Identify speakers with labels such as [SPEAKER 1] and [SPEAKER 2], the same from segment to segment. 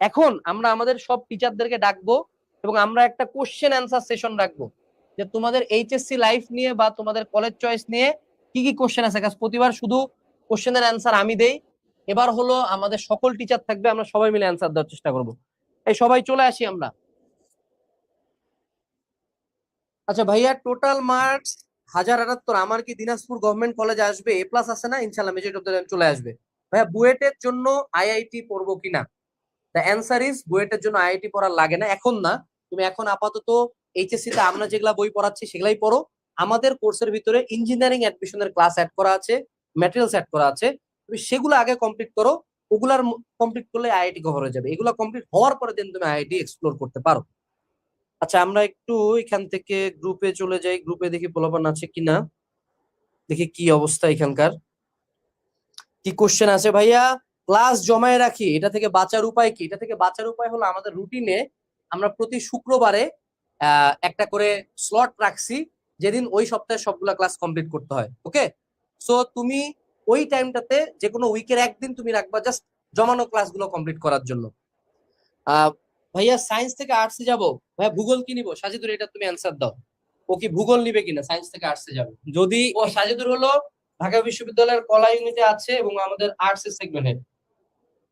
[SPEAKER 1] এখন আমরা আমাদের সব টিচারদেরকে ডাকবো এবং আমরা একটা কোশ্চেন অ্যান্সার সেশন রাখবো, যে তোমাদের এইচএসসি লাইফ নিয়ে বা তোমাদের কলেজ চয়েস নিয়ে কি কি কোশ্চেন আছে। প্রতিবার শুধু কোশ্চেনের অ্যান্সার আমি দেই, এবার হলো আমাদের সকল টিচার থাকবে, আমরা সবাই মিলে অ্যান্সার দেওয়ার চেষ্টা করবো। এই সবাই চলে আসি আমরা। আচ্ছা ভাইয়া, টোটাল মার্কস 1078। আমার কি দিনাজপুর গভর্নমেন্ট কলেজে আসবে? এ প্লাস আছে না? ইনশাল্লাহ মেজরিটি অফ দ্য চলে আসবে। ভাইয়া বুয়েটের জন্য আইআইটি পড়বো কিনা? দ্য অ্যান্সার ইজ বুয়েটের জন্য আইআইটি পড়ার লাগে না, এখন না। তুমি এখন আপাতত এইচএসসি তে আমরা যেগুলা বই পড়াচ্ছি সেগুলাই পড়ো। আমাদের কোর্সের ভিতরে ইঞ্জিনিয়ারিং অ্যাডমিশনের ক্লাস অ্যাড করা আছে, ম্যাটেরিয়ালস অ্যাড করা আছে, তুমি সেগুলো আগে কমপ্লিট করো। ওগুলার কমপ্লিট করলে আইআইটি কভার হয়ে যাবে। এগুলো কমপ্লিট হওয়ার পরে দেন তুমি আইআইটি এক্সপ্লোর করতে পারো। আচ্ছা আমরা একটু এখান থেকে গ্রুপে চলে যাই, গ্রুপে দেখি পোলাপান আছে কিনা, দেখি কি অবস্থা এখানকার, কি কোশ্চেন আছে। ভাইয়া ক্লাস জমায়ে রাখি, এটা থেকে বাঁচার উপায় কি? এটা থেকে বাঁচার উপায় হলো আমাদের রুটিনে আমরা প্রতি শুক্রবারে একটা করে স্লট রাখছি, যেদিন ওই সপ্তাহে সবগুলা ক্লাস কমপ্লিট করতে হয়। ওকে, সো তুমি ওই টাইমটাতে যে কোনো উইকের একদিন তুমি রাখবা জাস্ট জমানো ক্লাসগুলো কমপ্লিট করার জন্য। ভাইয়া সায়েন্স থেকে আর্টসে যাবো, ভাইয়া ভূগোল কি নিবো? সাজিদুর এটা তুমি অ্যান্সার দাও, ও কি ভূগোল নিবে কিনা সায়েন্স থেকে আর্টসে যাবে?
[SPEAKER 2] যদি
[SPEAKER 1] ও সাজিদুর হলো ঢাকা বিশ্ববিদ্যালয়ের কলা ইউনিটে আছে এবং আমাদের আর্টস এর সেগমেন্টে।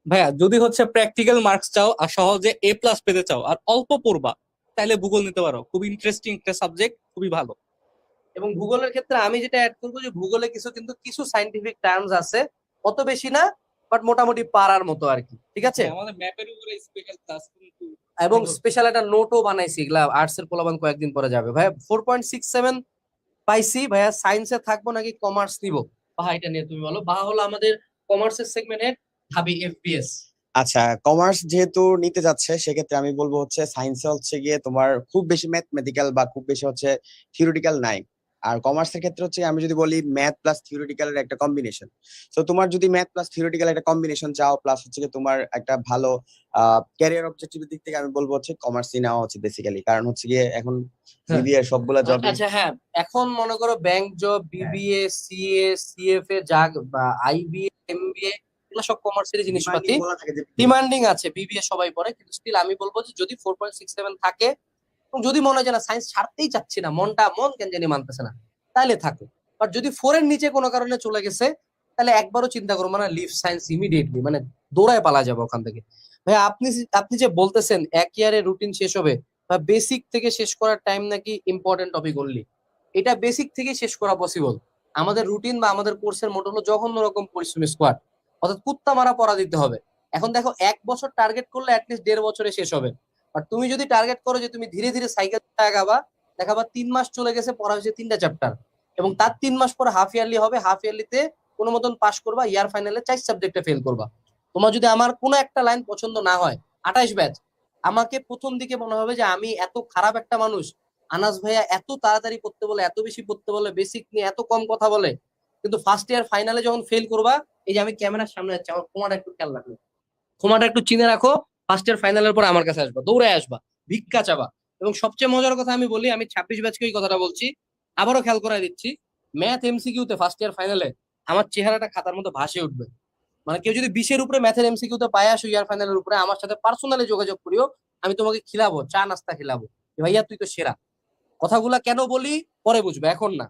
[SPEAKER 2] ভাইয়া যদি হচ্ছে প্র্যাকটিক্যাল মার্কস চাও আর সহজে এ প্লাস পেতে চাও আর অল্প পড়বা, তাহলে ভূগোল নিতে পারো। খুব ইন্টারেস্টিং একটা সাবজেক্ট, খুবই ভালো।
[SPEAKER 1] এবং ভূগোলের ক্ষেত্রে আমি যেটা অ্যাড করবো, যে ভূগোলে কিছু সাইন্টিফিক টার্মস আছে, অত বেশি না, বাট মোটামুটি পারার মতো আর কি। ঠিক আছে,
[SPEAKER 2] আমাদের ম্যাপের উপরে স্পেশাল ক্লাস কিন্তু
[SPEAKER 1] এবং স্পেশাল একটা নোটও বানাইছি, এগুলা আর্টস এর পোলাবান কয়েকদিন পরে যাবে। ভাইয়া 4.67 পাইছি। ভাইয়া সায়েন্সে থাকবো নাকি কমার্স নিবো? বাহা এটা নিয়ে তুমি বলো। বাহা হলো আমাদের কমার্সের সেগমেন্টের ঢাবি এফবিএস।
[SPEAKER 3] আচ্ছা, কমার্স যেহেতু নিতে যাচ্ছে সেক্ষেত্রে আমি বলবো হচ্ছে সায়েন্সে হচ্ছে গিয়ে তোমার খুব বেশি ম্যাথমেটিক্যাল বা খুব বেশি হচ্ছে থিওরিটিক্যাল নাই। আর কমার্সের ক্ষেত্রে হচ্ছে আমি যদি বলি ম্যাথ প্লাস থিওরিটিক্যাল এর একটা কম্বিনেশন। তো তোমার যদি ম্যাথ প্লাস থিওরিটিক্যাল একটা কম্বিনেশন চাও, প্লাস হচ্ছে গিয়ে তোমার একটা ভালো ক্যারিয়ার অবজেক্টিভের দিক থেকে আমি বলবো হচ্ছে কমার্সই নেওয়া হচ্ছে বেসিক্যালি। কারণ হচ্ছে গিয়ে এখন বিবিএ সবগুলা জব।
[SPEAKER 1] আচ্ছা হ্যাঁ, এখন মনে করো bank job, BBA, CA, CFA, জাগ বা আইবিএ, এমবিএ, এগুলো সব কমার্সের জিনিসপাতি, ডিমান্ডিং আছে। বিবিএ সবাই পড়ে, কিন্তু স্টিল আমি বলবো যে যদি 4.67 থাকে এবং যদি মনে হয় যে না সায়েন্স ছাড়তেই চাচ্ছি না, মন কেন জানি মানতেছে না, তাহলে থাকো। আর যদি 4 এর নিচে কোনো কারণে চলে গেছে, তাহলে একবারও চিন্তা করবো না, লিভ সায়েন্স ইমিডিয়েটলি, মানে দৌড়ায় পালা যাবে ওখান থেকে। ভাই আপনি আপনি যে বলতেছেন এক ইয়ারে রুটিন শেষ হবে, বা বেসিক থেকে শেষ করার টাইম নাকি ইম্পর্টেন্ট টপিক অনলি, এটা বেসিক থেকে শেষ করা পসিবল। আমাদের রুটিন বা আমাদের কোর্সের মোড হলো জঘন্য রকম পরিশ্রমী স্কোয়াড, অর্থাৎ কুত্তা মারা পড়া দিতে হবে। এখন দেখো 1 বছর টার্গেট করলে অ্যাটলিস্ট 1.5 বছরে শেষ হবে। আর তুমি যদি টার্গেট করো যে তুমি ধীরে ধীরে সাইকেল আগাবা, দেখাবা 3 মাস চলে গেছে, পড়া হয়েছে 3টা চ্যাপ্টার, এবং তার 3 মাস পরে হাফ ইয়ারলি হবে, হাফ ইয়ারলিতে কোনো মতন পাস করবা, ইয়ার ফাইনালে 4 সাবজেক্টে ফেল করবা। তোমার যদি আমার কোনো একটা লাইন পছন্দ না হয়, 28 ব্যাচ, আমাকে প্রথম দিকে মনে হবে যে আমি এত খারাপ একটা মানুষ, আনাস ভাইয়া এত তাড়াতাড়ি পড়তে বলে, এত বেশি পড়তে বলে, বেসিক নিয়ে এত কম কথা বলে, কিন্তু ফার্স্ট ইয়ার ফাইনালে যখন ফেল করবা, এই যে আমি ক্যামেরার সামনে যাচ্ছি, আমার ক্ষমাটা একটু খেয়াল রাখবে, ক্ষমাটা একটু চিনে রাখো, ফার্স্ট ইয়ার ফাইনালের পর আমার কাছে আসবা, দৌড়ে আসবা, ভিক্ষা চাবা। এবং সবচেয়ে মজার কথা আমি বলি, আমি 26 ব্যাচকে এই কথাটা বলছি, আবারও খেয়াল করাই দিচ্ছি, ম্যাথ এমসিকিউ তে ফার্স্ট ইয়ার ফাইনালে আমার চেহারাটা খাতার মতো ভাসে উঠবে। মানে কেউ যদি 20-এর উপরে ম্যাথের এমসিকিউ তে পায় আসো ইয়ার ফাইনালের উপরে, আমার সাথে পার্সোনালি যোগাযোগ করিও, আমি তোমাকে খিলাবো, চা নাস্তা খিলাবো, ভাইয়া তুই তো সেরা। কথাগুলা কেন বলি পরে বুঝবে, এখন না।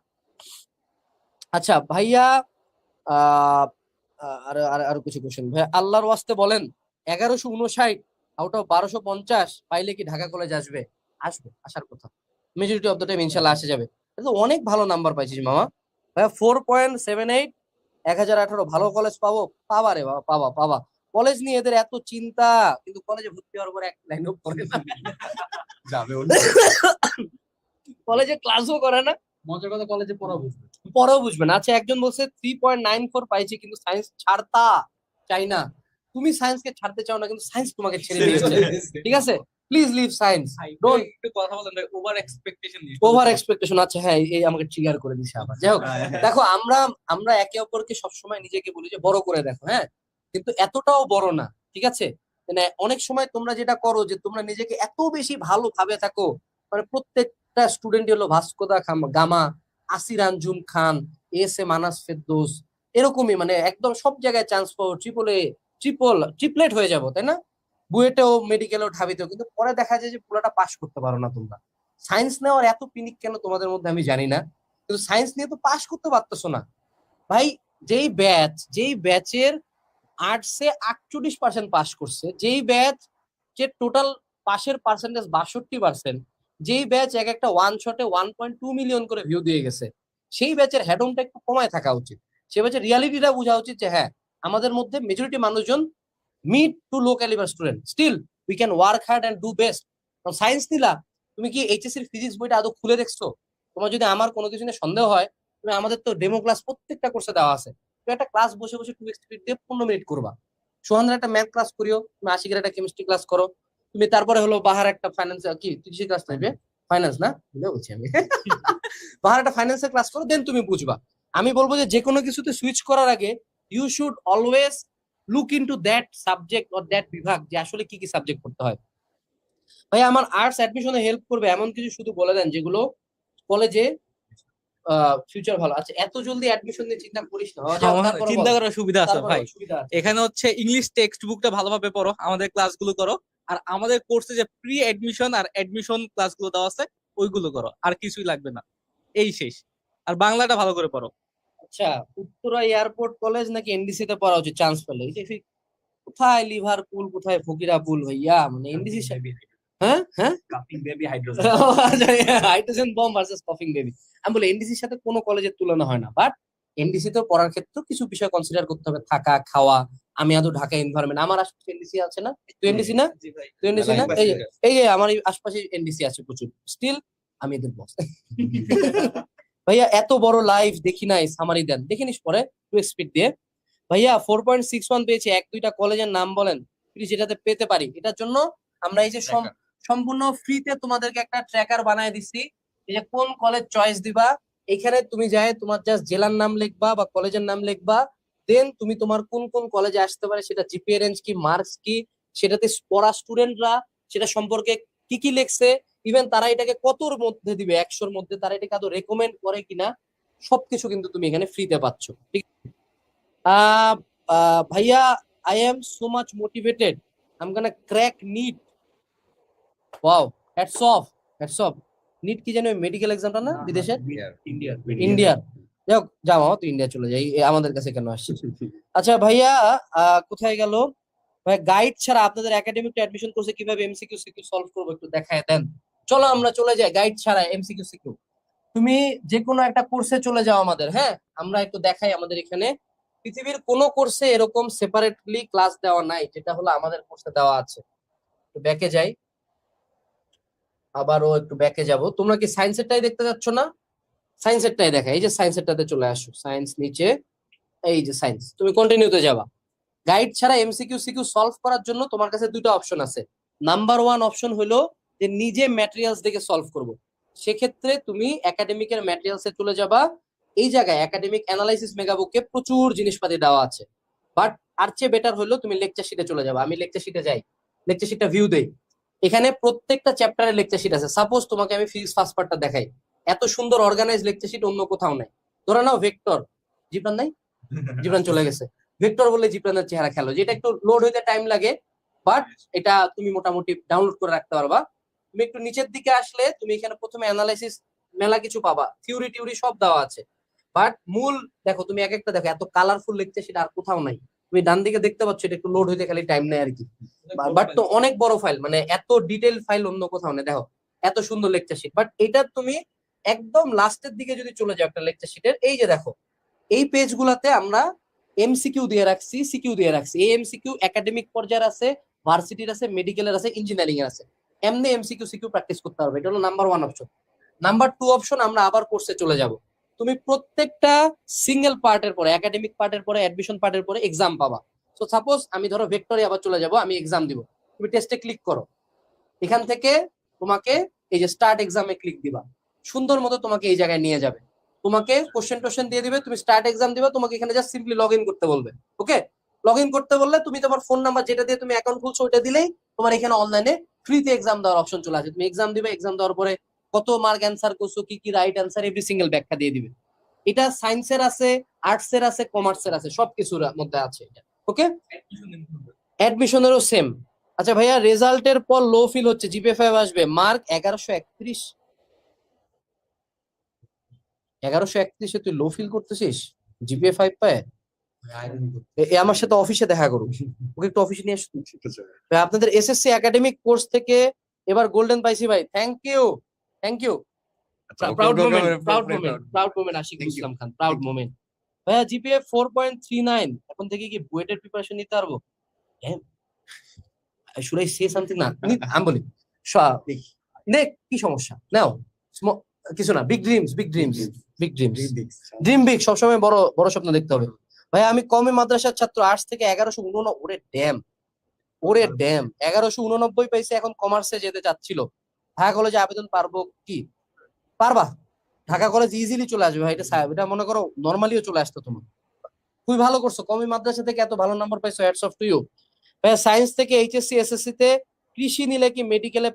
[SPEAKER 1] আচ্ছা ভাইয়া, আহ আর আর আরো কিছু কোশ্চেন। ভাইয়া আল্লাহর ওয়াস্তে বলেন, 1159 আউট অফ 1250 পাইলে কি ঢাকা কলেজ আসবে? আসবে, আসার কথা, মেজরিটি অফ দ্য টাইম ইনশাল্লাহ আসে যাবে। এটা তো অনেক ভালো নাম্বার পাইছিস মামা। ভাইয়া 4.78, 1018, ভালো কলেজ পাবো? পাবা রে বাবা, পাবা পাবা। কলেজ নিয়ে এদের এত চিন্তা, কিন্তু কলেজে ভর্তি হওয়ার পর এক লাইনও পড়ে না,
[SPEAKER 2] যাবে
[SPEAKER 1] কলেজে ক্লাসও করে না,
[SPEAKER 2] মজার কথা কলেজে পড়া বুঝবে।
[SPEAKER 1] পরেও বুঝবে না। আচ্ছা একজন বলছে 3.94 পাইছে, কিন্তু সায়েন্স ছাড়তা চাই না। তুমি সায়েন্সকে ছাড়তে চাও না, কিন্তু সায়েন্স তোমাকে ছেড়ে দিয়েছে। ঠিক আছে, প্লিজ লিভ সায়েন্স, ডোন্ট
[SPEAKER 2] একটু কথা বলেন ভাই, ওভার এক্সপেকটেশন
[SPEAKER 1] ওভার এক্সপেকটেশন। আচ্ছা হ্যাঁ, এই আমাকে ট্রিগার করে দিছে আবার। যাই হোক, দেখো আমরা আমরা একে অপরকে সবসময় নিজেকে বলি যে বড় করে দেখো, হ্যাঁ, কিন্তু এতটাও বড় না। ঠিক আছে, মানে অনেক সময় তোমরা যেটা করো, যে তোমরা নিজেকে এত বেশি ভালো ভাবে থাকো, মানে প্রত্যেকটা স্টুডেন্ট হলো Vasco da Gama, Asir Anjum Khan, S A Manas Ferdous, এরকমই, মানে একদম সব জায়গায় চান্স পাবো, ট্রিপলেট হয়ে যাবো, তাই না? বুয়েটেও মেডিকেলেও ঢাবিতেও, কিন্তু পরে দেখা যায় যে পুরোটা পাস করতে পারো না তোমরা। সায়েন্স নেওয়ার এত পিনিক কেন তোমাদের মধ্যে আমি জানি না, কিন্তু সায়েন্স নিয়ে তো পাস করতে পারতেছো না ভাই। যেই ব্যাচের আর্টসে 48% পাস করছে, যেই ব্যাচ যে টোটাল পাশের পার্সেন্টেজ 62%, যেই ব্যাচ এক একটা ওয়ান শটে 1.2 মিলিয়ন করে ভিউ দিয়ে গেছে, সেই ব্যাচের হেডমটা একটু কমায় থাকা উচিত। সে ব্যাচের রিয়ালিটিটা বোঝা উচিত যে হ্যাঁ, আমাদের মধ্যে মেজরিটি মানুষজন mid to low calibre student, still we can work hard and do best. Science নিলা, তুমি কি এইচএসসির ফিজিক্স বইটা আদৌ খুলে দেখছো? তোমার যদি আমার কোনো কিছু নিয়ে সন্দেহ হয়, তুমি আমাদের তো ডেমো ক্লাস প্রত্যেকটা কোর্সে দেওয়া আছে, তুমি একটা ক্লাস বসে বসে 2x স্পিড দিয়ে 15 মিনিট করবা। সোহানের একটা ম্যাথ ক্লাস করিও, তুমি আশিকের একটা কেমিস্ট্রি ক্লাস করো, তুমি তারপরে হলো বাহার একটা ফাইন্যান্স কি কৃষি ক্লাস নেবে, ফাইন্যান্স না ভুলে বলছি আমি বাহার একটা ফাইন্যান্সের ক্লাস করো, দেন তুমি বুঝবা। আমি বলবো যে কোনো কিছুতে সুইচ করার আগে you should always look into that subject or that বিভাগ, যে আসলে কি কি সাবজেক্ট পড়তে হয়। ভাই আমার আর্টস অ্যাডমিশনে হেল্প করবে এমন কিছু শুধু বলে দেন যেগুলো কলেজে ফিউচার ভালো। আচ্ছা, এত জলদি অ্যাডমিশন নিয়ে চিন্তা করিস না, তারপরে
[SPEAKER 2] চিন্তা করার সুবিধা আছে ভাই।
[SPEAKER 1] সুবিধা আছে।
[SPEAKER 2] এখানে হচ্ছে ইংলিশ টেক্সট বুকটা ভালোভাবে পড়ো, আমাদের ক্লাসগুলো করো, আর আমাদের কোর্সে যে প্রি এডমিশন আর এডমিশন ক্লাসগুলো দেওয়া আছে ওইগুলো করো, আর কিছুই লাগবে না, এই শেষ। আর বাংলাটা ভালো করে পড়ো।
[SPEAKER 1] আচ্ছা, উত্তরা এয়ারপোর্ট কলেজ নাকি এনডিসি তে পড়া উচিত চান্স পেলে? এই যে কোথায় লিভারপুল, কোথায় ফকিরাপুল ভাইয়া, মানে এনডিসি। হ্যাঁ হ্যাঁ,
[SPEAKER 4] cupping baby hydrogen.
[SPEAKER 1] Hydrogen bomb versus কফিং baby. আমি বলি এনডিসির সাথে কোনো কলেজের তুলনা হয় না, বাট এনডিসি তে পড়ার ক্ষেত্রে কিছু বিষয় কনসিডার করতে হবে, থাকা খাওয়া। আমি আদৌ ঢাকা এনভায়রনমেন্ট, আমার আশেপাশে এনডিসি আছে না? তুই এনডিসি না? তুই এনডিসি না? এই যে আমার এই আশপাশে এনডিসি আছে প্রচুর, স্টিল আমি এদের বস। ভাইয়া এত বড় লাইভ দেখি নাই, সামারি দেন, দেখে নিস পরে 2x স্পিড দিয়ে। ভাইয়া 4.61 পেয়েছে, এক দুইটা কলেজের নাম বলেন প্লিজ, যেটাতে পেতে পারি। এটার জন্য আমরা এই যে সম্পূর্ণ ফ্রিতে তোমাদেরকে একটা ট্র্যাকার বানায় দিচ্ছি, এই যে কোন কলেজ চয়েস দিবা, এখানে তুমি যাই তোমার জাস্ট জেলার নাম লিখবা বা কলেজের নাম লিখবা, দেন তুমি তোমার কোন কোন কলেজে আসতে পারে, সেটা জিপিএ রেঞ্জ কি, মার্কস কি, সেটাতে পড়া স্টুডেন্টরা সেটা সম্পর্কে কি কি লিখছে, ইভেন তারা এটাকে কতর মধ্যে দিবে, 100-র মধ্যে তারা এটাকে আদৌ রেকমেন্ড করে কিনা, সবকিছু কিন্তু তুমি এখানে ফ্রিতে পাচ্ছ। ঠিক আহ ভাইয়া, I am so much motivated, I am gonna crack NEET. Wow, hats off, hats off. NEET কি জানো মেডিকেল এক্সামটা না বিদেশের? ইন্ডিয়ার। যাই হোক, যাও মামা, তুই ইন্ডিয়া চলে যাই, আমাদের কাছে কেন আসছিস? আচ্ছা ভাইয়া, কোথায় গেল ভাই? গাইড ছাড়া আপনাদের একাডেমিক অ্যাডমিশন কোর্সে কিভাবে এমসিকিউ সিকিউ সলভ করবো একটু দেখায় দেন। চলো আমরা চলে যাই, গাইড ছাড়া এমসিকিউ সিকিউ। তুমি যে কোনো একটা কোর্সে চলে যাও আমাদের, হ্যাঁ আমরা একটু দেখাই। আমাদের এখানে পৃথিবীর কোনো কোর্সে এরকম সেপারেটলি ক্লাস দেওয়া নাই, যেটা হলো আমাদের কোর্সে দেওয়া আছে। একটু ব্যাকে যাই, আবারও একটু ব্যাকে যাব। তোমরা কি সায়েন্সেরটাই দেখতে যাচ্ছ না? সায়েন্সেরটাই দেখা, এই যে সায়েন্সেরটাতে চলে আসো, সায়েন্স নিচে এই যে সায়েন্স, তুমি কন্টিনিউতে যাবা। গাইড ছাড়া এমসিকিউ সিকিউ সলভ করার জন্য তোমার কাছে দুটো অপশন আছে। নাম্বার 1 অপশন হলো যে নিজে ম্যাটেরিয়ালস দেখে সলভ করব, সেক্ষেত্রে তুমি একাডেমিকের ম্যাটেরিয়ালসে চলে যাবা। এই জায়গায় একাডেমিক অ্যানালাইসিস মেগাবুকে প্রচুর জিনিসপাতি দেওয়া আছে, বাট আর চেয়ে বেটার হলো তুমি লেকচার শিটে চলে যাবা। আমি লেকচার শিটে যাই, লেকচার শিটটা ভিউ দেই, এখানে প্রত্যেকটা চ্যাপ্টারের লেকচার শিট আছে। সাপোজ তোমাকে আমি ফিজিক্স ফার্স্ট পার্টটা দেখাই, এত সুন্দর অর্গানাইজ লেকচার শিট অন্য কোথাও নাই। ধরে নাও ভেক্টর, জিপ্রান নাই, জিপ্রান চলে গেছে। ভেক্টর বলে জিপ্রানের চেহারা খেলো, যেটা একটু লোড হইতে টাইম লাগে, বাট এটা তুমি মোটামুটি ডাউনলোড করে রাখতে পারবা। তুমি একটু নিচের দিকে আসলে তুমি এখানে প্রথমে অ্যানালাইসিস মেলা কিছু পাবা, থিওরি টিউরি সব দেওয়া আছে, বাট মূল দেখো, তুমি এক একটা দেখো, এত কালারফুল লেকচার সেটা আর কোথাও নাই। তুমি ডান দিকে দেখতে পাচ্ছ, এটা একটু লোড হইতে খালি টাইম নেয় আর কি, বাট তো অনেক বড় ফাইল, মানে এত ডিটেইল ফাইল অন্য কোথাও নেই। দেখো এত সুন্দর লেকচার শিট, বাট এটা তুমি একদম লাস্টের দিকে যদি চলে যাও একটা লেকচার শিটের, এই যে দেখো এই পেজ গুলাতে আমরা এমসিকিউ দিয়ে রাখছি, সিকিউ দিয়ে রাখছি। এই এমসিকিউ একাডেমিক পর্যায়ের আছে, ভার্সিটির আছে, মেডিকেলের আছে, ইঞ্জিনিয়ারিং এর আছে। এমনি এমসিকিউ সিকিউ প্র্যাকটিস করতে হবে, এটা হলো নাম্বার 1 অপশন। নাম্বার 2 অপশন, আমরা আবার কোর্সে চলে যাব। তুমি প্রত্যেকটা সিঙ্গেল পার্টের পরে, একাডেমিক পার্টের পরে, অ্যাডমিশন পার্টের পরে এক্সাম পাবা। সো সাপোজ আমি ধরো ভেক্টরে আবার চলে যাব, আমি এক্সাম দিব, তুমি টেস্টে ক্লিক করো, এখান থেকে তোমাকে এই যে স্টার্ট এক্সামে ক্লিক দিবা, সুন্দর মতো তোমাকে এই জায়গায় নিয়ে যাবে, তোমাকে কোশ্চেন টোশ্চেন দিয়ে দিবে, তুমি স্টার্ট এক্সাম দিবা, তোমাকে এখানে জাস্ট সিম্পলি লগ ইন করতে বলবে। ওকে, লগ ইন করতে বললে তুমি তোমার ফোন নাম্বার যেটা দিয়ে তুমি অ্যাকাউন্ট খুলছো ওইটা দিলেই তোমার এখানে অনলাইনে ফ্রিতে এক্সাম দেওয়ার অপশন চলে আসে। তুমি এক্সাম দিবে, এক্সাম দেওয়ার পরে কত মার্ক অ্যান্সার করছো, কি কি রাইট অ্যান্সার, এভরি সিঙ্গেল ব্যাখ্যা দিয়ে দিবে। এটা সায়েন্সের আছে, আর্টসের আছে, কমার্সের আছে, সবকিছুর মধ্যে আছে এটা। ওকে, অ্যাডমিশনেরও সেম। আচ্ছা ভাইয়া, রেজাল্টের পর লো ফিল হচ্ছে, জিপিএ 5 আসবে, মার্ক 1131। 1131 তুই লো ফিল করতেছিস জিপিএ 5 পায়? এ আমার সাথে অফিসে দেখা করুন, ওকে একটু অফিসে নিয়ে আসুন। ভাই, আপনাদের এসএসসি একাডেমিক কোর্স থেকে এবার গোল্ডেন পাইছি ভাই, thank you, thank you. Proud moment, proud moment, proud moment Ashikul Islam Khan, proud moment. ভাইয়া জিপিএ 4.39, এখন থেকে কি বুয়েটের প্রিপারেশন নিতে পারবো? Should I say something? না আমি বলি নে, কি সমস্যা নাও, কিছু না, big dreams, big dreams, big dreams, dream big, সবসময় বড় বড় স্বপ্ন দেখতে হবে। ভাই আমি কমে মাদ্রাসার ছাত্র, আর্টস থেকে 1189, ওরে ড্যাম, ওরে ড্যাম, 1189 পাইছে, এখন কমার্সে যেতে চাচ্ছিল, ঢাকা কলেজে আবেদন পারবো কি? পারবা, ঢাকা কলেজ ইজিলি চলে আসবে ভাই, এটা মনে করো নর্মালিও চলে আসতো তোমার। খুবই ভালো করছো, কমি মাদ্রাসা থেকে এত ভালো নাম্বার পাইছো, হ্যাটস অফ টু ইউ। ভাই সায়েন্স থেকে এইচএসসি এসএসসি তে কৃষি নিলে কি মেডিকেলে?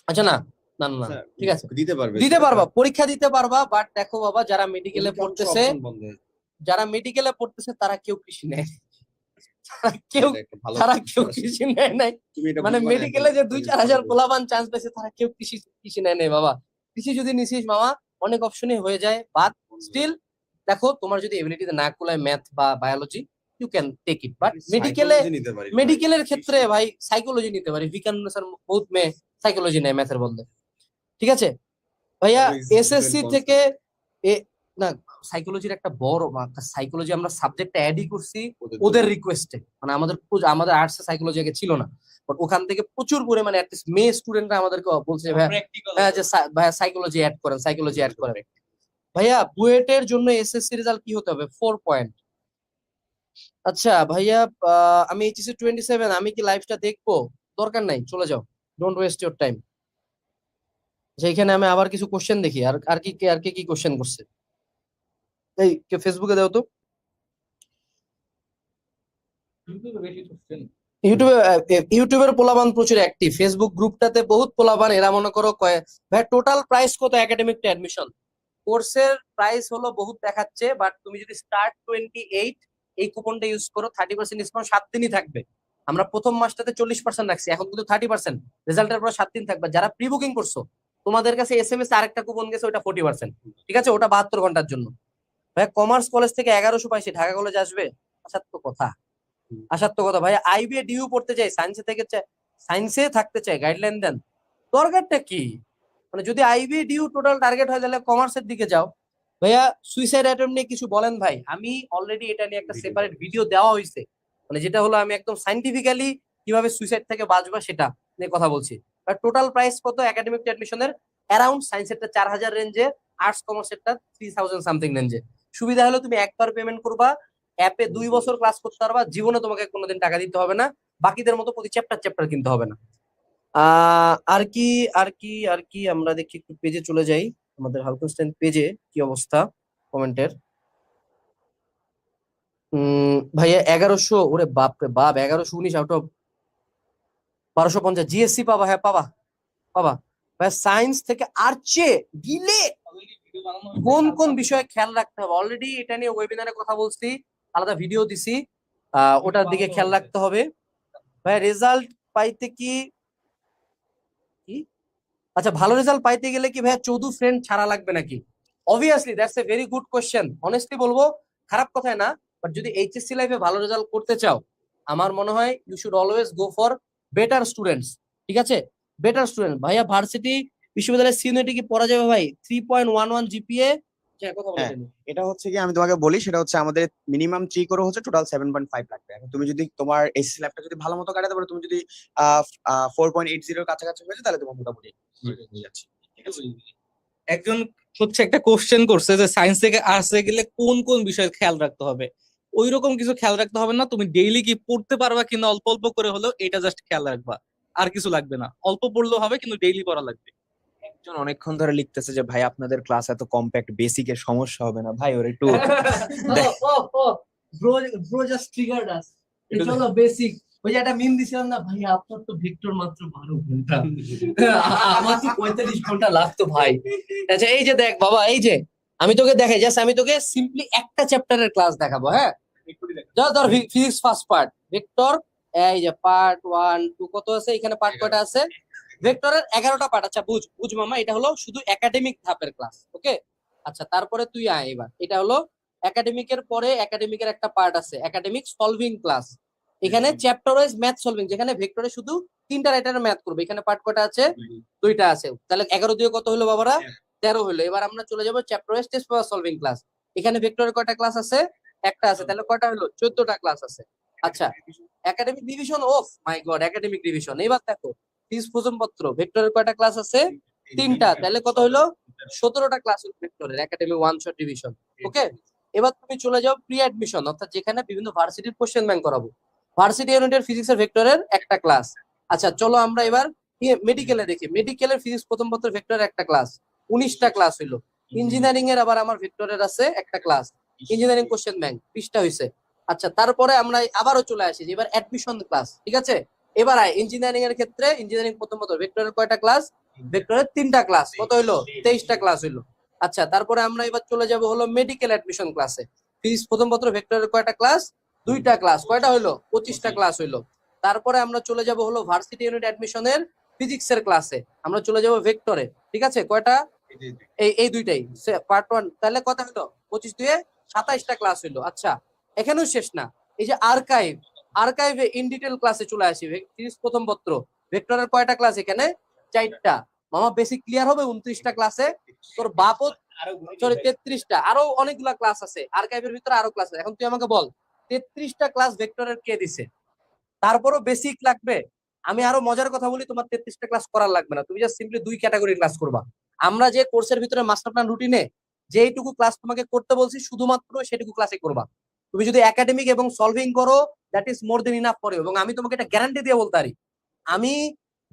[SPEAKER 1] আচ্ছা না, না না না, ঠিক আছে, দিতে পারবা, পরীক্ষা দিতে পারবা, বাট দেখো বাবা, যারা মেডিকেলে পড়তেছে, যারা মেডিকেলে পড়তেছে তারা কেউ কৃষি নেয়, তারা কেউ কৃষি নেয় নাই, মানে মেডিকেলে যে 2-4 হাজার পোলাপান চান্স পেয়েছে, তারা কেউ কৃষি কৃষি নেয় নাই বাবা। কৃষি যদি নিছিস মামা, অনেক অপশনই হয়ে যায়, বাট স্টিল দেখো, তোমার যদি এবিলিটিতে না কুলায় ম্যাথ বা biology, you can take it, but মেডিকেলের ক্ষেত্রে ভাই সাইকোলজি নিতে পারি, বিজ্ঞান স্যার বহুত মেয়ে সাইকোলজি নেয় ম্যাথের বদলে, ঠিক আছে ভাইয়া। এসএসসি থেকে এ না, সাইকোলজির একটা বড়, সাইকোলজি আমরা সাবজেক্টটা অ্যাডই করছি ওদের রিকোয়েস্টে, মানে আমাদের আর্টস সাইকোলজি আগে ছিল না, বাট ওখান থেকে প্রচুর পরিমাণে অ্যাটলিস্ট মেয়ে স্টুডেন্টরা আমাদেরকে বলছে ভাইয়া যে ভাইয়া সাইকোলজি অ্যাড করেন, সাইকোলজি অ্যাড করেন। ভাইয়া বুয়েটের জন্য এসএসসি রেজাল্ট কি হতে হবে? 4 পয়েন্ট। আচ্ছা ভাইয়া, আমি এইচএসসি 27, আমি কি লাইভটা দেখবো? দরকার নাই, চলে যাও, ডোন্ট ওয়েস্ট ইওর টাইম। সেইখানে আমি আবার কিছু কোশ্চেন দেখি, আর কি কোশ্চেন করছে, এই কে ফেসবুকে দাও তো, ইউটিউবের পোলাপান প্রচুর অ্যাক্টিভ, ফেসবুক গ্রুপটাতে বহুত পোলাপান, এরা মনে করো ভাই টোটাল প্রাইস কত একাডেমিক অ্যাডমিশন? কোর্সের প্রাইস হলো বহুত দেখাচ্ছে, বাট তুমি যদি স্টার্ট 28 এই কুপনটা ইউজ করো, 30% ডিসকাউন্ট 7 দিনই থাকবে। আমরা প্রথম মাসটাতে 40% রাখছি, এখন কিন্তু 30%, রেজাল্টের পর 7 দিন থাকবে। যারা প্রি বুকিং করছো, তোমাদের কাছে এসএমএস আরেকটা কুপন গেছে, ওটা 40%, ঠিক আছে, ওটা 72 ঘন্টার জন্য। ভাই কমার্স কলেজ থেকে 1100 পাইছি, ঢাকা কলেজ আসবে? আসার তো কথা, আসার তো কথা। ভাই আইবিএ ডিইউ পড়তে চাই, সায়েন্সে থাকতে চাই, গাইডলাইন দেন, দরকারটা কি? মানে যদি আইবিএ ডিইউ টোটাল টার্গেট হয়, তাহলে কমার্সের দিকে যাও। ভাইয়া সুইসাইড অ্যাটেম্প নিয়ে কিছু বলেন ভাই, আমি অলরেডি এটা নিয়ে একটা সেপারেট ভিডিও দেওয়া হয়েছে, মানে যেটা হলো আমি একদম সাইন্টিফিক্যালি কিভাবে সুইসাইড থেকে বাঁচবা সেটা নিয়ে কথা বলছি। টোটাল প্রাইস কত একাডেমিক অ্যাডমিশনের? অ্যারাউন্ড সায়েন্সেরটা 4000 রেঞ্জে, আর্টস কমার্সেরটা 3000 সামথিং রেঞ্জে। সুবিধা হলো তুমি একবার পেমেন্ট করবা, অ্যাপে 2 বছর ক্লাস করতে পারবা, জীবনে তোমাকে কোনোদিন টাকা দিতে হবে না, বাকিদের মতো প্রতি চ্যাপ্টার কিনতে হবে না। আর কি, আর কি আমরা দেখি, একটু পেজে চলে যাই, আমাদের হালকনস্টাইন পেজে কি অবস্থা কমেন্টের। ভাইয়া 1100, ওরে বাপ রে বাপ, 1119 আউট অফ 1250, জিএসসি পাবা? হ্যাঁ পাবা, পাবা। ভাইয়া সায়েন্স থেকে আর্চে গিলে কোন কোন বিষয়ে খেয়াল রাখতে হবে? অলরেডি এটা নিয়ে ওয়েবিনারে কথা বলছি, আলাদা ভিডিও দিছি, ওটার দিকে খেয়াল রাখতে হবে। ভাইয়া রেজাল্ট পাইতে কি, আচ্ছা ভালো রেজাল্ট পাইতে গেলে কি ভাইয়া চৌধু ফ্রেন্ড ছাড়া লাগবে নাকি? Obviously that's a very good question, honestly বলবো, খারাপ কথায় না, বাট যদি এইচএসসি লাইফে ভালো রেজাল্ট করতে চাও, আমার মনে হয় you should always go for better students, ঠিক আছে, বেটার স্টুডেন্ট। ভাইয়া ভার্সিটি বিশ্ববিদ্যালয়ের সিনিয়রিটি কি পড়া যাবে ভাই? 3.11 জিপিএ, কথা বলে
[SPEAKER 3] হ্যাঁ, এটা হচ্ছে কি, আমি তোমাকে বলি, সেটা হচ্ছে আমাদের মিনিমাম 3 করে হচ্ছে টোটাল 7.5 লাগবে। এখন তুমি যদি তোমার এসএসসি ল্যাবটা যদি ভালো মতো কাটাতে পারো, তুমি যদি 4.80 এর কাছাকাছি হয়েছে, তাহলে তোমার মোটামুটি হয়ে যাচ্ছে, ঠিক আছে।
[SPEAKER 2] একজন হচ্ছে একটা কোশ্চেন করছে যে সায়েন্স থেকে আর্টসে গেলে কোন কোন বিষয়ে খেয়াল রাখতে হবে। ওইরকম কিছু খেয়াল রাখতে হবে না, তুমি ডেইলি কি পড়তে পারবা কিনা অল্প অল্প করে হলেও এটা জাস্ট খেয়াল রাখবা, আর কিছু লাগবে না, অল্প পড়লেও হবে কিন্তু ডেইলি পড়া লাগবে।
[SPEAKER 4] একজন অনেকক্ষণ ধরে লিখতেছে যে ভাই আপনাদের ক্লাস এত কম্প্যাক্ট, বেসিকের সমস্যা হবে না ভাই? ওর একটু
[SPEAKER 1] ব্রো জাস্ট ট্রিগার্ড আস, এটা হলো বেসিক। ওই যে একটা মিম দিছিলাম না, ভাই আপনার তো ভিক্টর মাত্র 12 ঘন্টা, আমার তো 45 ঘন্টা লাগতো ভাই। আচ্ছা এই যে দেখ বাবা, এই যে আমি তোকে দেখাই, জাস্ট আমি তোকে সিম্পলি একটা চ্যাপ্টারের ক্লাস দেখাবো, হ্যাঁ, ধর ফিজিক্স ফার্স্ট পার্ট, ভেক্টর এই যে পার্ট 1 2 কত আছে এখানে, পার্ট কয়টা আছে? ভেক্টরের 11টা পার্ট। আচ্ছা বুঝ বুঝ মামা, এটা হলো শুধু একাডেমিক ধাপের ক্লাস, ওকে? আচ্ছা তারপরে তুই আয় এবার, এটা হলো একাডেমিকের পরে একাডেমিকের একটা পার্ট আছে, একাডেমিক সলভিং ক্লাস। এখানে চ্যাপ্টার ওয়াইজ ম্যাথ সলভিং, যেখানে ভেক্টরে শুধু 3টা রাইটারের ম্যাথ করবে। এখানে পার্ট কয়টা আছে? 2টা আছে। তাহলে 11 দিয়ে কত হলো বাবারা? 13 হলো। এবার আমরা চলে যাবো chapter wise test paper solving class. এখানে ভেক্টরের কয়টা ক্লাস আছে? একটা আছে। তাহলে কয়টা হলো? 14টা ক্লাস আছে। আচ্ছা academic division, of my god, academic division. এবার দেখো ফিজ প্রশ্নপত্র, ভেক্টরের কয়টা ক্লাস আছে? 3টা। তাহলে কত হলো? 17টা ক্লাস হলো ভেক্টরের, একাডেমিক ওয়ান শট ডিভিশন, ওকে? এবার তুমি চলে যাও প্রি অ্যাডমিশন, অর্থাৎ যেখানে বিভিন্ন ভার্সিটির কোশ্চেন ব্যাংক করাবো। ভার্সিটি ইউনিটের ফিজিক্সের ভেক্টরের একটা ক্লাস। আচ্ছা চলো আমরা এবার মেডিকেলে দেখি। মেডিকেলের ফিজিক্স প্রথম পত্র ভেক্টরের একটা ক্লাস, 19টা ক্লাস হইলো। ইঞ্জিনিয়ারিং এর আবার আমার ভেক্টরের আছে একটা ক্লাস, ইঞ্জিনিয়ারিং কোশ্চেন ব্যাংক 20টা হয়েছে। আচ্ছা তারপরে আমরা আবারও চলে আসি যে এবার অ্যাডমিশন ক্লাস, ঠিক আছে? এবার আয় ইঞ্জিনিয়ারিং এর ক্ষেত্রে, ইঞ্জিনিয়ারিং প্রথম পত্র ভেক্টরের কয়টা ক্লাস? ভেক্টরের 3টা ক্লাস, কত হইলো? 23টা ক্লাস হইলো। আচ্ছা তারপরে আমরা এবার চলে যাব হলো মেডিকেল অ্যাডমিশন ক্লাসে। ফিজিক্স প্রথম পত্র ভেক্টরের কয়টা ক্লাস? 2টা ক্লাস, কয়টা হইলো? 25টা ক্লাস হইলো। তারপরে আমরা চলে যাব হলো ভার্সিটি ইউনিট অ্যাডমিশনের ফিজিক্সের ক্লাসে, আমরা চলে যাব ভেক্টরে, ঠিক আছে? কয়টা? এই দুইটাই পার্ট 1। তাহলে কত হলো? 25 দিয়ে 27টা ক্লাস হইলো। আচ্ছা এখানেও শেষ না, এই যে আর্কাইভ, আর্কাইভে ইন ডিটেল ক্লাসে চলে আসি। ফিজিক্স প্রথম পত্র ভেক্টরের কয়টা ক্লাস? এখানে 4টা। মামা বেসিক ক্লিয়ার হবে 29টা ক্লাসে? তোর বাপও সরি 33টা, আরো অনেকগুলা ক্লাস আছে আর্কাইভের ভিতরে, আরো ক্লাস আছে। এখন তুই আমাকে বল 33টা ক্লাস ভেক্টরের কে দিছে? তারপরও বেসিক লাগবে? আমি আরো মজার কথা বলি, তোমার 33টা ক্লাস করার লাগবে না, তুমি জাস্ট সিম্পলি 2 ক্যাটাগরি ক্লাস করবা। আমরা যে কোর্সের ভিতরে মাস্টার প্ল্যান রুটিনে যেইটুকু ক্লাস তোমাকে করতে বলছি শুধুমাত্র সেটুকু ক্লাসে করবা। তুমি যদি একাডেমিক এবং সলভিং করো that is more than enough for you. এবং আমি তোমাকে এটা গ্যারান্টি দিয়ে বলতে পারি, আমি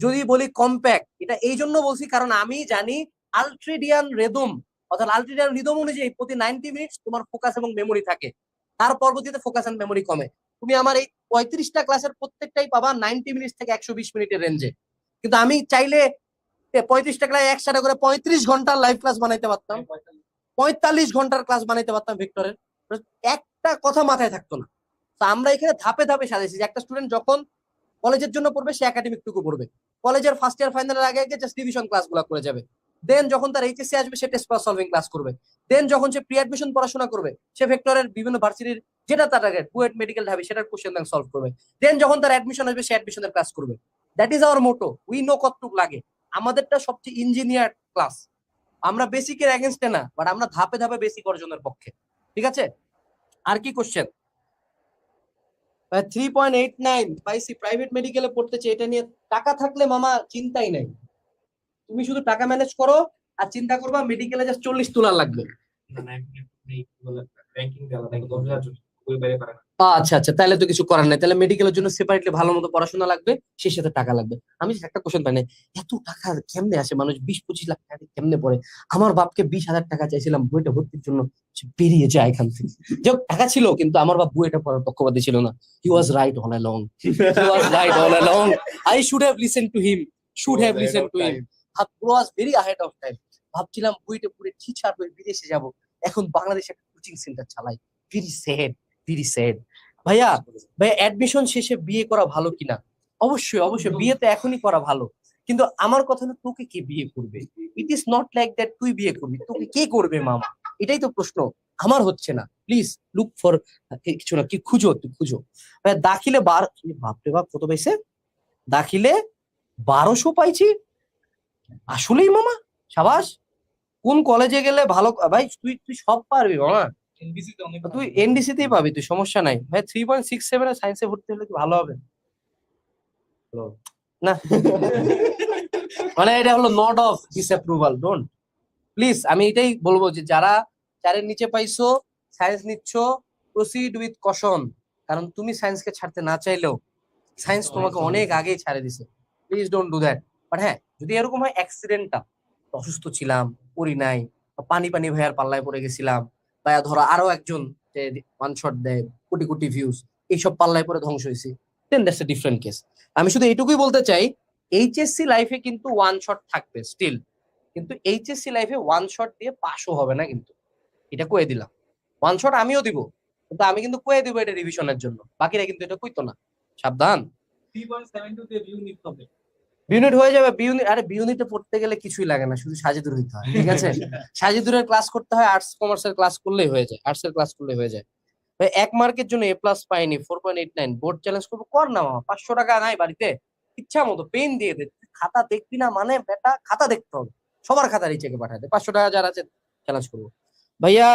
[SPEAKER 1] যদি বলি কম্প্যাক্ট, এটা এই জন্য বলছি কারণ আমি জানি আলট্রিডিয়ান রেদম অর্থাৎ আলট্রিডিয়ান রিদম অনুযায়ী প্রতি 90 মিনিটস তোমার ফোকাস এবং মেমোরি থাকে, তার পরবর্তীতে ফোকাস এন্ড মেমোরি কমে। তুমি আমার এই 35টা ক্লাসের প্রত্যেকটাই পাবা 90 মিনিট থেকে 120 মিনিটের রেঞ্জে। কিন্তু আমি চাইলে 35টা ক্লাস একসাথে করে 35 ঘন্টার লাইভ ক্লাস বানাইতে পারতাম, 45 ঘন্টার ক্লাস বানাইতে পারতাম ভেক্টরের, একটা কথা মাথায় থাকতো না। তো আমরা এখানে ধাপে ধাপে সাজাইছি যে একটা স্টুডেন্ট যখন কলেজের জন্য পড়বে সে একাডেমিক টুকু পড়বে, কলেজের ফার্স্ট ইয়ার ফাইনালের আগে আগে জাস্ট ডিভিশন ক্লাসগুলো করে যাবে। দেন যখন তার এইচএসসি আসবে সে টেস্ট পেপার সলভিং ক্লাস করবে। দেন যখন সে প্রি অ্যাডমিশন পড়াশোনা করবে সে ভেক্টরের বিভিন্ন ভার্সিটির যেটা তার টার্গেট বুয়েট মেডিকেল ঢাবি সেটার কোশ্চেন ব্যাংক সলভ করবে। দেন যখন তার অ্যাডমিশন আসবে সে অ্যাডমিশনের ক্লাস করবে। That is our Moto, we know কতটুক লাগে। আমাদেরটা সবচেয়ে ইঞ্জিনিয়ার ক্লাস, আমরা বেসিকের এগেনস্টে না, বাট আমরা ধাপে ধাপে বেসিক অর্জনের পক্ষে, ঠিক আছে? আর কি কোশ্চেন? 3.89 পাইছি, প্রাইভেট মেডিকেলে পড়তেছে, এটা নিয়ে টাকা থাকলে মামা চিন্তাই নাই। তুমি শুধু টাকা ম্যানেজ করো আর চিন্তা করবা মেডিকেলে জাস্ট 40 তোলা লাগবে। আচ্ছা আচ্ছা, তাহলে তো কিছু করার নাই, তাহলে মেডিকেলের জন্য সেপারেটলি ভালো মতো পড়াশোনা লাগবে, সেই সাথে টাকা লাগবে। আমি একটা কোশ্চেন পাই না, এত টাকা কেমনে আসে? মানুষ 20-25 লাখ টাকা কেমনে পড়ে? আমার বাপকে 20,000 টাকা চাইছিলাম বুয়েটে ভর্তির জন্য, সে বেরিয়ে যায় এখান থেকে। যাক টাকা ছিল কিন্তু আমার বাপ বুয়েটে পড়ার পক্ষপাতী ছিল না। He was right all along, he was right all along. I should have listen to him, should have listen to him. Was very ahead of time. ভাবছিলাম বুয়েটে পড়ে টিচার হয়ে বিদেশে যাব, এখন বাংলাদেশে একটা কোচিং সেন্টার চালাই। Very sad, very sad. ভাইয়া ভাইয়া অ্যাডমিশন শেষে বিয়ে করা ভালো কিনা? অবশ্যই অবশ্যই, বিয়ে তো এখনই করা ভালো, কিন্তু আমার কথা হলো তোকে কে বিয়ে করবে? It is not like that তুই বিয়ে করবি, তোকে কে করবে মামা? এটাই তো প্রশ্ন। আমার হচ্ছে না, প্লিজ লুক ফর কিছু না, কি খুঁজো, তুই খুঁজো। ভাইয়া দাখিলে বাপরে বাপ কত পাইছে? দাখিলে 1200 পাইছি। আসলেই মামা সাবাস। কোন কলেজে গেলে ভালো? ভাই তুই তুই সব পারবি মামা, তুই এনডিসি তেই পাবি, তুই সমস্যা নাই ভাই। 3.67 এ সায়েন্সে ভর্তি হলে কি ভালো হবে না? মানে এটা হলো not of disapproval, don't please. আমি এটাই বলবো যে যারা 4-এর নিচে পাইছো সায়েন্স নিচ্ছ, প্রসিড উইথ কশন, কারণ তুমি সায়েন্সকে ছাড়তে না চাইলেও সায়েন্স তোমাকে অনেক আগেই ছাড়ে দিছে। Please don't do that. But হ্যাঁ, যদি এরকম হয় অ্যাক্সিডেন্টাল, অসুস্থ ছিলাম, পড়ি নাই, বা পানি পানি ভাইয়ার পাল্লায় পড়ে গেছিলাম, বা ধরো আরো একজন যে ওয়ান শট দেয় কোটি কোটি ভিউজ, এইসব পাল্লায় পরে ধ্বংস হয়েছে, দেন দ্যাটস এ ডিফারেন্ট কেস। আমি শুধু এইটুকুই বলতে চাই, এইচএসসি লাইফে কিন্তু ওয়ান শট থাকবে স্টিল, কিন্তু এইচএসসি লাইফে ওয়ান শট দিয়ে পাসও হবে না কিন্তু, এটা কয়ে দিলাম। ওয়ান শট আমিও দিব, কিন্তু আমি কিন্তু কয়ে দিব এটা রিভিশনের জন্য, বাকিরা কিন্তু এটা কইতো না, সাবধান।
[SPEAKER 2] 3.72 তে ইউনিট হবে।
[SPEAKER 1] বিউনিট হয়ে যাবে। বিউনিট, আরে বিউনিটে পড়তে গেলে কিছুই লাগে না, শুধু সাজিদুর হইতে হয়, ঠিক আছে? সাজিদুরের ক্লাস করতে হয়, আর্টস কমার্সের ক্লাস করলেই হয়ে যায়, আর্টস এর ক্লাস করলেই হয়ে যায়। ভাই 1 মার্কের জন্য এ প্লাস পাইনি, 4.89, বোর্ড চ্যালেঞ্জ করবো, কর না মামা, 500 টাকা নাই বাড়িতে, ইচ্ছা মতো পেন দিয়ে দে। তুই খাতা দেখবি না মানে বেটা, খাতা দেখতে হবে, সবার খাতা রিচেকে পাঠায় দে, 500 টাকা যার আছে চ্যালেঞ্জ করবো। ভাইয়া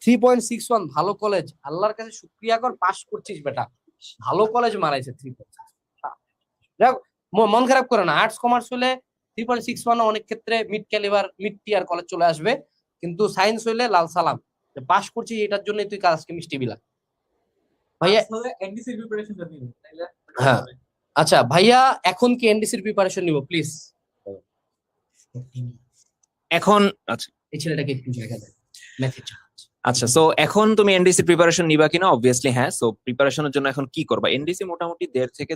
[SPEAKER 1] 3.61 ভালো কলেজ, আল্লাহর কাছে শুক্রিয়া কর, পাস করছিস বেটা, ভালো কলেজ মারাইছে 3.6। যাক, মন খারাপ করে না, আর্টস কমার্স হলে 3.61 অনেক ক্ষেত্রে মিড ক্যালিবার মিড টিয়ার কলেজ চলে আসবে, কিন্তু সায়েন্স হইলে লাল সালাম, পাস করছি এটার জন্য তুই আজকে মিষ্টি বিলা। ভাইয়া
[SPEAKER 2] আসলে এনডিসির প্রিপারেশনটা নিন তাইলে
[SPEAKER 1] হ্যাঁ, আচ্ছা ভাইয়া এখন কি এনডিসির প্রিপারেশন নিব প্লিজ?
[SPEAKER 4] এখন আচ্ছা
[SPEAKER 1] এই ছেলেটাকে একটু জায়গা দেন, ম্যাথের জন্য।
[SPEAKER 4] আচ্ছা সো এখন তুমি এনডিসি প্রিপারেশন নিবা কিনা? অবভিয়াসলি হ্যাঁ। সো প্রিপারেশনের জন্য এখন কি করবা? এনডিসি মোটামুটি 1.5 থেকে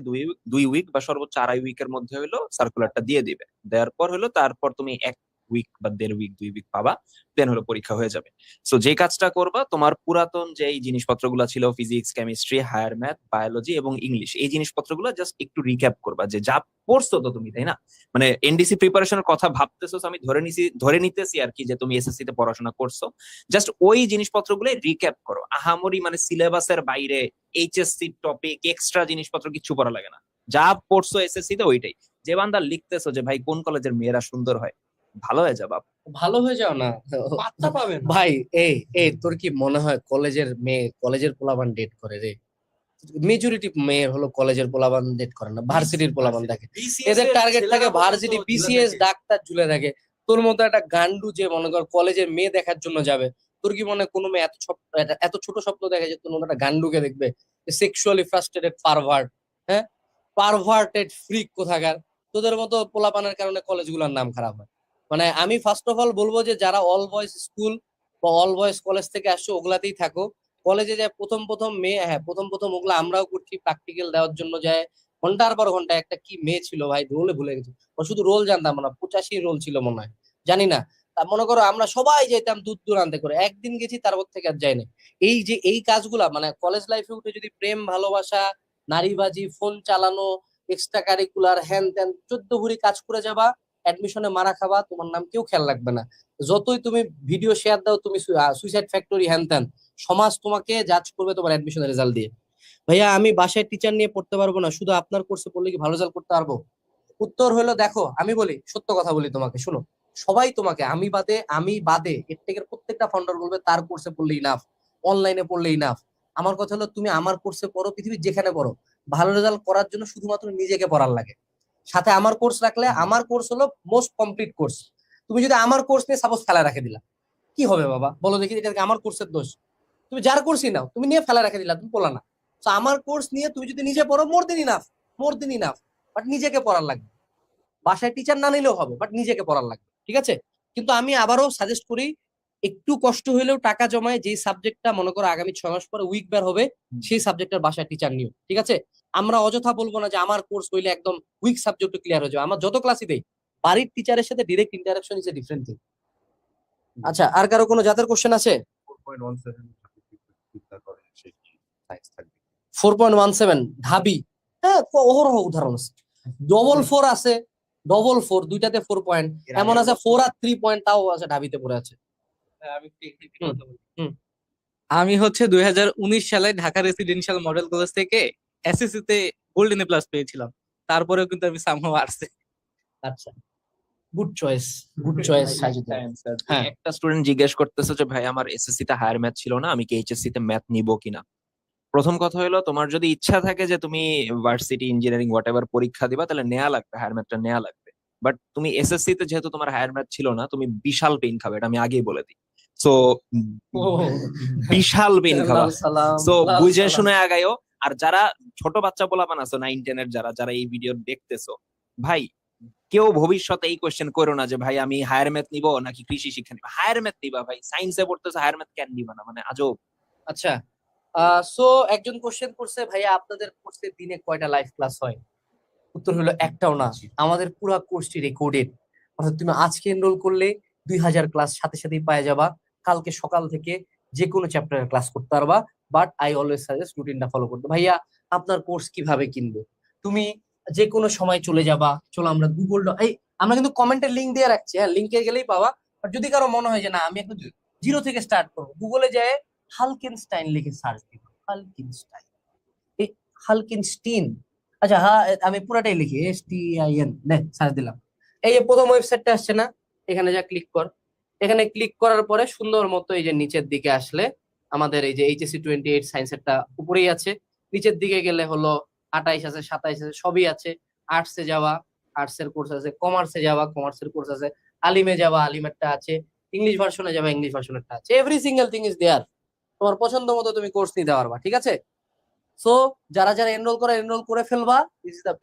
[SPEAKER 4] 2 উইক বা সর্বোচ্চ 2.5 উইকের মধ্যে হলো সার্কুলারটা দিয়ে দিবে। দেওয়ার পর হলো তারপর তুমি 1 উইক বা 1.5 উইক 2 উইক পাবা, দেন হলো পরীক্ষা হয়ে যাবে। সো যে কাজটা করবা, তোমার পুরাতন যে এই জিনিসপত্রগুলো ছিল physics, chemistry, higher math, biology এবং ইংলিশ, এই জিনিসপত্রগুলো জাস্ট একটু রিক্যাপ করবা, যে যা পড়ছো তো তুমি, তাই না? মানে এনডিসি প্রিপারেশনের কথা ভাবতেছো, আমি ধরে নিতেছি আর কি যে তুমি এসএসসি তে পড়াশোনা করছো, জাস্ট ওই জিনিসপত্রগুলো রিক্যাপ করো। আহামরি মানে সিলেবাসের বাইরে এইচএসসি টপিক এক্সট্রা জিনিসপত্র কিছু পড়া লাগে না, যা পড়ছো এসএসসি তে ওইটাই। যে বান্দা লিখতেছো যে ভাই কোন কলেজের মেয়েরা সুন্দর হয়, ভালো হয়ে যাবা।
[SPEAKER 1] ভালো হয়ে যাও না,
[SPEAKER 2] পাত্তা পাবেন না।
[SPEAKER 1] ভাই। এই তোর কি মনে হয় কলেজের মেয়ে, কলেজের পোলাপান ডেট করে রে? মেজরিটি মেয়ে হলো কলেজের পোলাপান ডেট করে না, ভার্সিটির পোলাপান দেখে। এদের টার্গেট থাকে ভার্সিটি, বিসিএস, ডাক্তার ঝুলে থাকে। তোর মতো একটা গান্ডু যে মনে কর কলেজের মেয়ে দেখার জন্য যাবে, তোর কি মনে হয় কোনো মেয়ে এত ছোট স্বপ্ন দেখে যে তোর মতো একটা গান্ডুকে দেখবে? সেক্সুয়ালি ফ্রাস্ট্রেটেড পারভার্ট, হ্যাঁ, পারভার্টেড ফ্রিক কোথাকার। তোদের মতো পোলাপানের কারণে কলেজগুলোর নাম খারাপ হয়। মানে আমি ফার্স্ট অফ অল বলবো যে যারা অল বয়েজ স্কুল বা অল বয়েজ কলেজ থেকে আসছো ওগুলাতেই থাকো। কলেজে যায় প্রথম প্রথম মেয়ে, হ্যাঁ প্রথম প্রথম ওগুলো আমরাও করছি, প্র্যাকটিক্যাল দেওয়ার জন্য যায় ঘন্টার পর ঘন্টা। একটা কি মেয়ে ছিল ভাই, রোলে ভুলে গেছি, ও শুধু রোল জানতাম না, 85 রোল ছিল মনে হয়, জানি না। তা মনে করো আমরা সবাই যেতাম দূর দূরান্তে করে, একদিন গেছি তারপর থেকে আর যাইনি। এই যে এই কাজগুলা মানে কলেজ লাইফে উঠে যদি প্রেম ভালোবাসা, নারীবাজি, ফোন চালানো, এক্সট্রা কারিকুলার হ্যান ত্যান 14 ভরি কাজ করে যাবা, অ্যাডমিশনে মারা খাবা, তোমার নাম কেউ খেয়াল রাখবে না। যতই তুমি ভিডিও শেয়ার দাও, তুমি সুইসাইড ফ্যাক্টরি হ্যান ত্যান, সমাজ তোমাকে জাজ করবে তোমার অ্যাডমিশনের রেজাল্ট দিয়ে। ভাইয়া আমি বাসায় টিচার নিয়ে পড়তে পারবো না, শুধু আপনার কোর্সে পড়লে কি ভালো রেজাল্ট করতে পারবো? উত্তর হলো দেখো, আমি বলি সত্য কথা বলি তোমাকে, শোনো, সবাই তোমাকে, আমি বাদে এর থেকে প্রত্যেকটা ফাউন্ডার বলবে তার কোর্সে পড়লে ইনাফ, অনলাইনে পড়লে ইনাফ। আমার কথা হলো তুমি আমার কোর্সে পড়ো, পৃথিবীর যেখানে পড়ো, ভালো রেজাল্ট করার জন্য শুধুমাত্র নিজেকে পড়ার লাগে। সাথে আমার কোর্স রাখলে, আমার কোর্স হলো মোস্ট কমপ্লিট কোর্স। তুমি যদি আমার কোর্স নিয়ে সাপোজ ফেলা রেখে দিলা, কি হবে বাবা বলো দেখি? এটা কি আমার কোর্সের দোষ? তুমি যার কোর্সই নাও, তুমি নিয়ে ফেলা রেখে দিলা, তুমি পড়লা না। তো আমার কোর্স নিয়ে তুমি যদি নিজে পড়ো, more than enough, more than enough. But নিজেকে পড়ার লাগবে, বাসায় টিচার না নিলেও হবে, বাট নিজেকে পড়ার লাগবে, ঠিক আছে? কিন্তু আমি আবারও সাজেস্ট করি, একটু কষ্ট হইলেও টাকা জমায় যেই সাবজেক্টটা মনে করো আগামী 6 মাস পরে উইক বের হবে, সেই সাবজেক্টের বাসায় টিচার নিও, ঠিক আছে? আমরা অযথা বলবো না যে আমার কোর্স হইলে একদম উইক সাবজেক্ট ক্লিয়ার হয়ে যাবে। আমার যত ক্লাসই দেই, বাড়ির টিচারের সাথে direct interaction is a different thing. আচ্ছা, আর কারো কোনো জাতের কোশ্চেন আছে? 4.17 ঢাবি, হ্যাঁ অহরহ উদাহরণ আছে। 4.4 আছে, 4.4 দুইটাতে 4 পয়েন্ট, এমন আছে 4 আর 3 পয়েন্ট তাও আছে, ঢাবিতে পড়ে আছে।
[SPEAKER 2] আমি একটু
[SPEAKER 1] হুম,
[SPEAKER 2] কথা বলি।
[SPEAKER 1] হুম।
[SPEAKER 2] আমি হচ্ছে 2019 সালে ঢাকা রেসিডেন্সিয়াল মডেল কলেজ থেকে এসএসসি তে গোল্ডেন প্লাস পেয়েছিলাম, তারপরেও কিন্তু আমি সামহাও আর্টসে।
[SPEAKER 1] আচ্ছা, good choice, good choice Sajid. হ্যাঁ,
[SPEAKER 4] একটা স্টুডেন্ট জিজ্ঞেস করতেছে যে ভাই আমার এসএসসি তে হায়ার ম্যাথ ছিল না, আমি কি এইচএসসি তে ম্যাথ নিব কিনা? প্রথম কথা হলো, তোমার যদি ইচ্ছা থাকে যে তুমি ভার্সিটি ইঞ্জিনিয়ারিং হোয়াট এভার পরীক্ষা দিবা, তাহলে নেওয়া লাগবে, হায়ার ম্যাথটা নেওয়া লাগবে। বাট তুমি এসএসসি তে যেহেতু তোমার হায়ার ম্যাথ ছিল না, তুমি বিশাল পেইন খাবে, এটা আমি আগেই বলে দিই। সো
[SPEAKER 1] ও
[SPEAKER 4] বিশাল পেইন খাবা।
[SPEAKER 1] লাল সালাম,
[SPEAKER 4] সো
[SPEAKER 1] লাল
[SPEAKER 4] বুঝে
[SPEAKER 1] সালাম।
[SPEAKER 4] শুনে আগাইও। আর যারা ছোট বাচ্চা পোলাপান আছো 9-10 এর, যারা যারা এই ভিডিও দেখতেছো, ভাই কেউ ভবিষ্যতে এই কোশ্চেন করো না যে ভাই আমি হায়ার ম্যাথ নিব নাকি কৃষি শিক্ষা নিব। হায়ার ম্যাথ নিবা ভাই, সায়েন্সে পড়তেছো, হায়ার ম্যাথ কেন নিবা না? মানে আজব।
[SPEAKER 1] আচ্ছা, সো একজন কোশ্চেন করছে ভাইয়া আপনাদের কোর্সে দিনে কয়টা লাইভ ক্লাস হয়? উত্তর হলো একটাও না। আমাদের পুরো কোর্সটি রেকর্ডেড, অর্থাৎ তুমি আজকে এনরোল করলে 2000 ক্লাস সাথে সাথেই পাওয়া যাবা। কালকে সকাল থেকে যে কোনো চ্যাপ্টারের ক্লাস করতে পারবা। বাট আই অলওয়েজ সাজেস্ট রুটিনটা ফলো করতে। ভাইয়া আপনার কোর্স কিভাবে কিনবো? তুমি যে কোনো সময় চলে যাবা। চলো আমরা এই আমরা কিন্তু কমেন্টের লিঙ্ক দিয়ে রাখছি, হ্যাঁ, লিঙ্কে গেলেই পাওয়া। আর যদি কারো মনে হয় যে না আমি একটু জিরো থেকে স্টার্ট করবো, গুগলে যায় হালকেনস্টাইন লিখে সার্চ দিব, হালকেনস্টাইন, এই হালকেনস্টিন, আচ্ছা হ্যাঁ আমি পুরাটাই লিখি STIN, সার্চ দিলাম। এই যে প্রথম ওয়েবসাইটটা আসছে না, এখানে যা ক্লিক কর। এখানে ক্লিক করার পরে সুন্দর মতো এই যে নিচের দিকে আসলে আমাদের এই যে HSC 28 সায়েন্সেরটা উপরেই আছে। নিচের দিকে গেলে হলো 28 আছে, 27 আছে, সবই আছে। আর্টসে যাওয়া, আর্টস এর কোর্স আছে। কমার্সে যাওয়া, কমার্সের কোর্স আছে। আলিমে যাওয়া, আলিমেরটা আছে। ইংলিশ ভার্সনে যাওয়া, ইংলিশ ভার্সনেরটা আছে। Every single thing is there. তোমার পছন্দ মতো তুমি কোর্স নিতে পারবা, ঠিক আছে? সো যারা যারা এনরোল করে ফেলবা। This is the